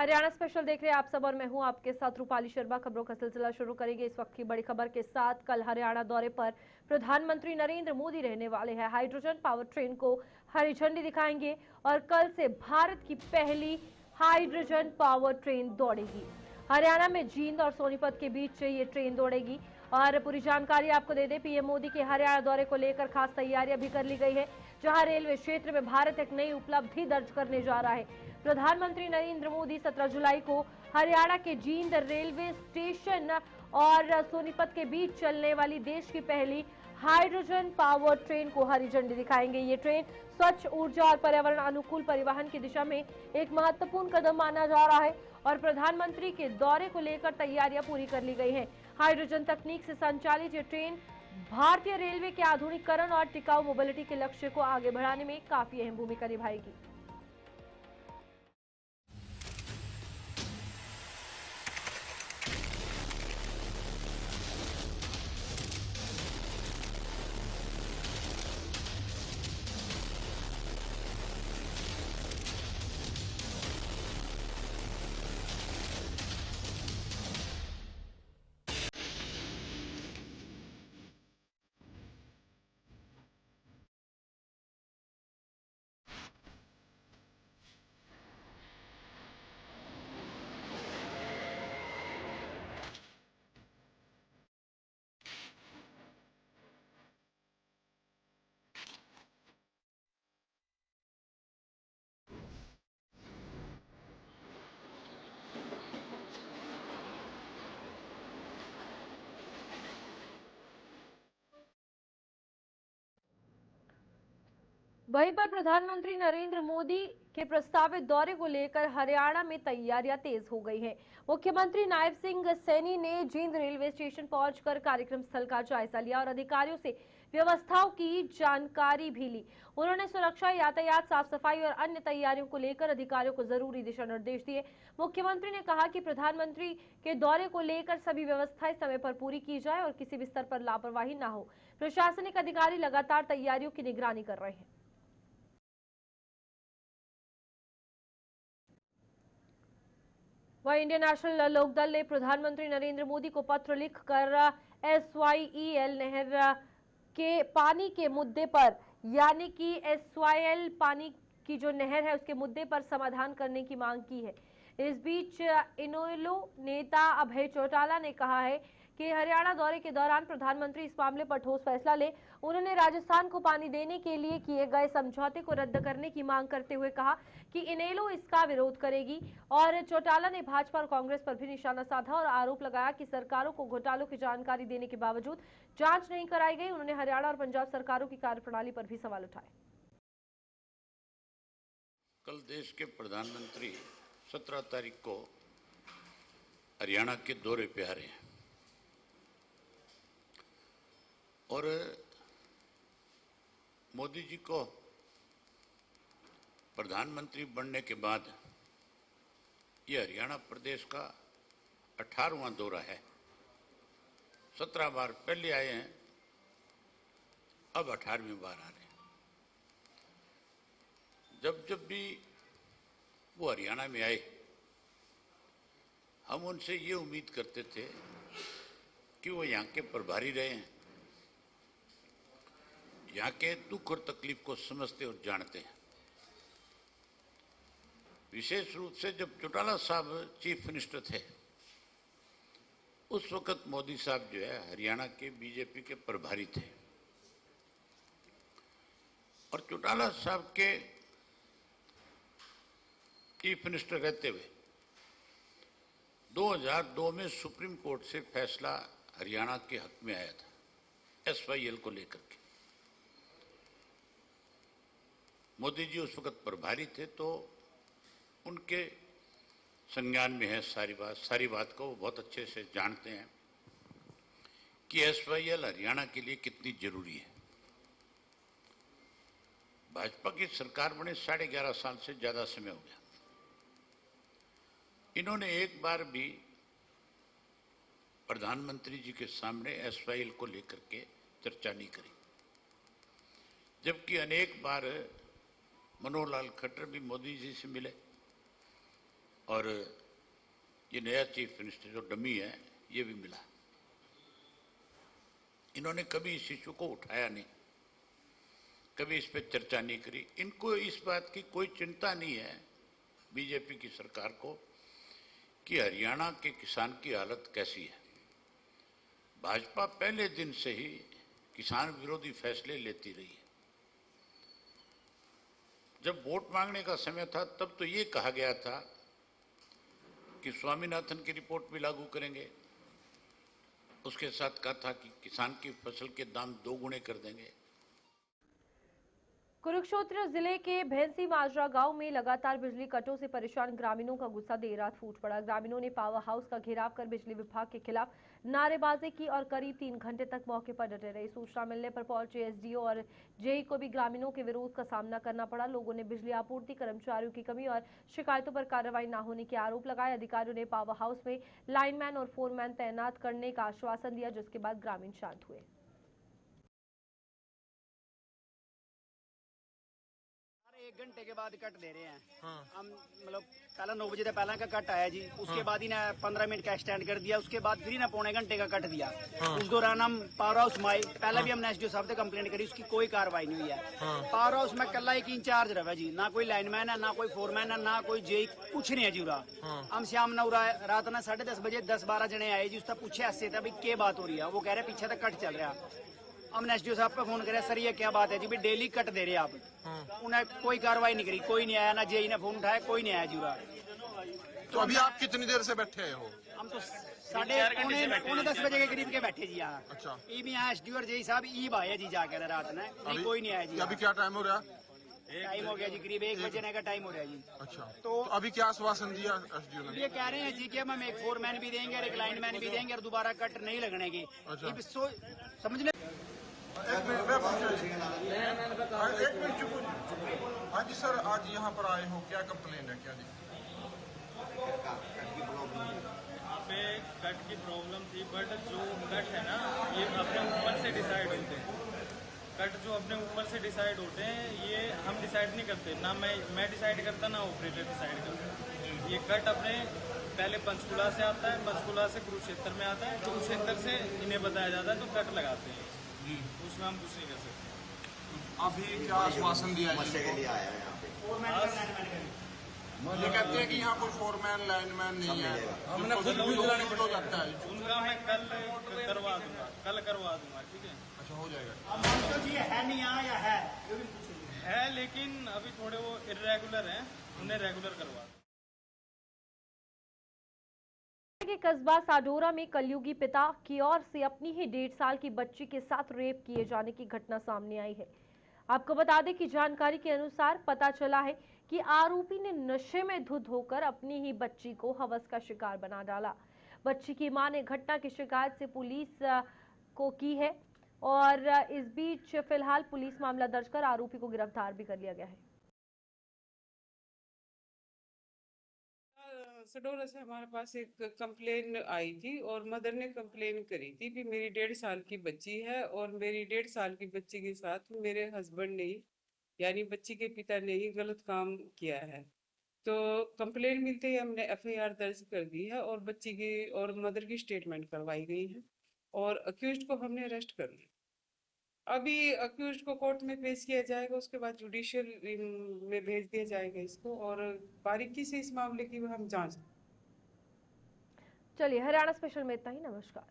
Haryana special देख रहे हैं आप सब और मैं हूं आपके साथ रूपाली शर्मा। खबरों का सिलसिला शुरू करेंगे इस वक्त की बड़ी खबर के साथ। कल हरियाणा दौरे पर प्रधानमंत्री नरेंद्र मोदी रहने वाले हैं। हाइड्रोजन पावर ट्रेन को हरी झंडी दिखाएंगे और कल से भारत की पहली हाइड्रोजन पावर ट्रेन दौड़ेगी। हरियाणा में जींद और सोनीपत के बीच ये ट्रेन दौड़ेगी। और पूरी जानकारी आपको दे दें, पीएम मोदी के हरियाणा दौरे को लेकर खास तैयारियां भी कर ली गई है, जहां रेलवे क्षेत्र में भारत एक नई उपलब्धि दर्ज करने जा रहा है। प्रधानमंत्री नरेंद्र मोदी 17 जुलाई को हरियाणा के जींद रेलवे स्टेशन और सोनीपत के बीच चलने वाली देश की पहली हाइड्रोजन पावर ट्रेन को हरी झंडी दिखाएंगे। ये ट्रेन स्वच्छ ऊर्जा और पर्यावरण अनुकूल परिवहन की दिशा में एक महत्वपूर्ण कदम माना जा रहा है और प्रधानमंत्री के दौरे को लेकर तैयारियां पूरी कर ली गई हैं। हाइड्रोजन तकनीक से संचालित ये ट्रेन भारतीय रेलवे के आधुनिकीकरण और टिकाऊ मोबिलिटी के लक्ष्य को आगे बढ़ाने में काफी अहम भूमिका निभाएगी। वहीं पर प्रधानमंत्री नरेंद्र मोदी के प्रस्तावित दौरे को लेकर हरियाणा में तैयारियां तेज हो गई हैं। मुख्यमंत्री नायब सिंह सैनी ने जींद रेलवे स्टेशन पहुंचकर कार्यक्रम स्थल का जायजा लिया और अधिकारियों से व्यवस्थाओं की जानकारी भी ली। उन्होंने सुरक्षा, यातायात, साफ सफाई और अन्य तैयारियों को लेकर अधिकारियों को जरूरी दिशा निर्देश दिए। मुख्यमंत्री ने कहा कि प्रधानमंत्री के दौरे को लेकर सभी व्यवस्थाएं समय पर पूरी की जाए और किसी भी स्तर पर लापरवाही न हो। प्रशासनिक अधिकारी लगातार तैयारियों की निगरानी कर रहे हैं। वहीं इंडियन नेशनल लोकदल ने प्रधानमंत्री नरेंद्र मोदी को पत्र लिखकर SYEL नहर के पानी के मुद्दे पर, यानी कि SYL पानी की जो नहर है उसके मुद्दे पर समाधान करने की मांग की है। इस बीच इनेलो नेता अभय चौटाला ने कहा है कि हरियाणा दौरे के दौरान प्रधानमंत्री इस मामले पर ठोस फैसला ले। उन्होंने राजस्थान को पानी देने के लिए किए गए समझौते को रद्द करने की मांग करते हुए कहा कि इनेलो इसका विरोध करेगी। और चौटाला ने भाजपा और कांग्रेस पर भी निशाना साधा और आरोप लगाया कि सरकारों को घोटालों की जानकारी देने के बावजूद जांच नहीं कराई गई। उन्होंने हरियाणा और पंजाब सरकारों की कार्यप्रणाली पर भी सवाल उठाए। कल देश के प्रधानमंत्री 17 तारीख को हरियाणा के दौरे पे आ रहे हैं और मोदी जी को प्रधानमंत्री बनने के बाद ये हरियाणा प्रदेश का 18वां दौरा है। 17 बार पहले आए हैं, अब 18वीं बार आ रहे हैं। जब जब भी वो हरियाणा में आए, हम उनसे ये उम्मीद करते थे कि वो यहाँ के प्रभारी रहे हैं, यहाँ के दुख और तकलीफ को समझते और जानते हैं। विशेष रूप से जब चौटाला साहब चीफ मिनिस्टर थे, उस वक्त मोदी साहब जो है हरियाणा के बीजेपी के प्रभारी थे और चौटाला साहब के चीफ मिनिस्टर रहते हुए 2002 में सुप्रीम कोर्ट से फैसला हरियाणा के हक में आया था SYL को लेकर के। मोदी जी उस वक्त प्रभारी थे तो उनके संज्ञान में है सारी बात को वो बहुत अच्छे से जानते हैं कि SYL हरियाणा के लिए कितनी जरूरी है। भाजपा की सरकार बने 11.5 साल से ज्यादा समय हो गया। इन्होंने एक बार भी प्रधानमंत्री जी के सामने SYL को लेकर के चर्चा नहीं करी, जबकि अनेक बार मनोहर लाल खट्टर भी मोदी जी से मिले और ये नया चीफ मिनिस्टर जो डमी है ये भी मिला। इन्होंने कभी इस इशू को उठाया नहीं, कभी इस पर चर्चा नहीं करी। इनको इस बात की कोई चिंता नहीं है बीजेपी की सरकार को कि हरियाणा के किसान की हालत कैसी है। भाजपा पहले दिन से ही किसान विरोधी फैसले लेती रही है। जब वोट मांगने का समय था तब तो ये कहा गया था कि स्वामीनाथन की रिपोर्ट भी लागू करेंगे, उसके साथ कहा था कि किसान की फसल के दाम 2 गुने कर देंगे। कुरुक्षेत्र जिले के भैंसी माजरा गांव में लगातार बिजली कटों से परेशान ग्रामीणों का गुस्सा देर रात फूट पड़ा। ग्रामीणों ने पावर हाउस का घेराव कर बिजली विभाग के खिलाफ नारेबाजी की और करीब 3 घंटे तक मौके पर डटे रहे। सूचना मिलने पर पहुंचे एसडीओ और जेई को भी ग्रामीणों के विरोध का सामना करना पड़ा। लोगों ने बिजली आपूर्ति कर्मचारियों की कमी और शिकायतों पर कार्रवाई न होने के आरोप लगाए। अधिकारियों ने पावर हाउस में लाइनमैन और फोरमैन तैनात करने का आश्वासन दिया, जिसके बाद ग्रामीण शांत हुए। 1 घंटे के बाद कट दे रहे हैं। हम मतलब पहला 9 बजे से पहले का कट आया जी, उसके बाद ही ना 15 मिनट का एक्सटेंड कर दिया, उसके बाद फिर ना पौने घंटे का कट दिया। उस दौरान हम पावर हाउस में आए, पहले भी हमने एसडीओ साहब से कंप्लेंट करी, उसकी कोई कार्रवाई नहीं हुई है। पावर हाउस में कल एक इंचार्ज रहा जी, ना कोई लाइनमैन है, ना कोई फोरमैन है, ना कोई जेई, कुछ नहीं है जी। हम शाम न रात ना 10:30 बजे 10-12 जने आए जी, उसका पूछे ऐसे था भाई क्या बात हो रही है, वो कह रहे पीछे तक कट चल रहा। हमने एसडीओ साहब पे फोन कराया, सर ये क्या बात है जी, भाई डेली कट दे रहे आप। उन्हें कोई कार्रवाई नहीं करी, कोई नहीं आया, ना जेई ने फोन उठाया, कोई नहीं आया जूरा। तो अभी आप कितनी देर से बैठे हो? हम तो 10:30 बजे के करीब के बैठे जी यहाँ। अच्छा। ई भी यहाँ एसडीओ और जेई साहब ईब आए जी जाके रात में, नहीं कोई नहीं आया जी। अभी क्या टाइम हो रहा? टाइम हो गया जी, करीब 1 बजे का टाइम हो रहा है जी। अच्छा, तो अभी क्या आश्वासन दिया एसडीओ ने? ये कह रहे हैं जी कि हम एक फोरमैन भी देंगे और एक लाइनमैन भी देंगे और दोबारा कट नहीं लगने की। समझ ले। एक मिनट चुप। हाँ जी सर, आज यहाँ पर आए हो, क्या कंप्लेन है? क्या जी? यहाँ पे कट की प्रॉब्लम थी, बट जो कट है ना ये अपने ऊपर से डिसाइड होते हैं। कट जो अपने ऊपर से डिसाइड होते हैं ये हम डिसाइड नहीं करते, ना मैं डिसाइड करता, ना ऑपरेटर डिसाइड करता। ये कट अपने पहले पंचकुला से आता है, पंचकुला से कुरुक्षेत्र में आता है, कुरुक्षेत्र से इन्हें बताया जाता है तो कट लगाते हैं जी, उसमें हम कुछ नहीं कर सकते। अभी क्या आश्वासन दिया के लिए आया है यहाँ पे? ये कहते हैं कि यहाँ कोई फोरमैन लाइनमैन नहीं है, हमने खुद हो जाता है उनका मैं कल करवा दूंगा, ठीक है? अच्छा, हो जाएगा। जी है नहीं यहाँ या है लेकिन अभी थोड़े वो इर्रेगुलर हैं, उन्हें रेगुलर करवा। के कस्बा साडोरा में कलयुगी पिता की ओर से अपनी ही 1.5 साल की बच्ची के साथ रेप किए जाने की घटना सामने आई है। आपको बता दें कि जानकारी के अनुसार पता चला है कि आरोपी ने नशे में धुत होकर अपनी ही बच्ची को हवस का शिकार बना डाला। बच्ची की मां ने घटना की शिकायत से पुलिस को की है और इस बीच फिलहाल पुलिस मामला दर्ज कर आरोपी को गिरफ्तार भी कर लिया गया है। सडोरा से हमारे पास एक कंप्लेन आई थी और मदर ने कंप्लेन करी थी कि मेरी 1.5 साल की बच्ची है और मेरी 1.5 साल की बच्ची के साथ मेरे हस्बैंड ने यानी बच्ची के पिता ने ही गलत काम किया है। तो कंप्लेन मिलते ही हमने एफआईआर दर्ज कर दी है और बच्ची की और मदर की स्टेटमेंट करवाई गई है और अक्यूज्ड को हमने अरेस्ट कर लिया। अभी अक्यूज्ड को कोर्ट में पेश किया जाएगा, उसके बाद जुडिशियल में भेज दिया जाएगा इसको और बारीकी से इस मामले की हम जांच। चलिए, हरियाणा स्पेशल में इतना ही। नमस्कार।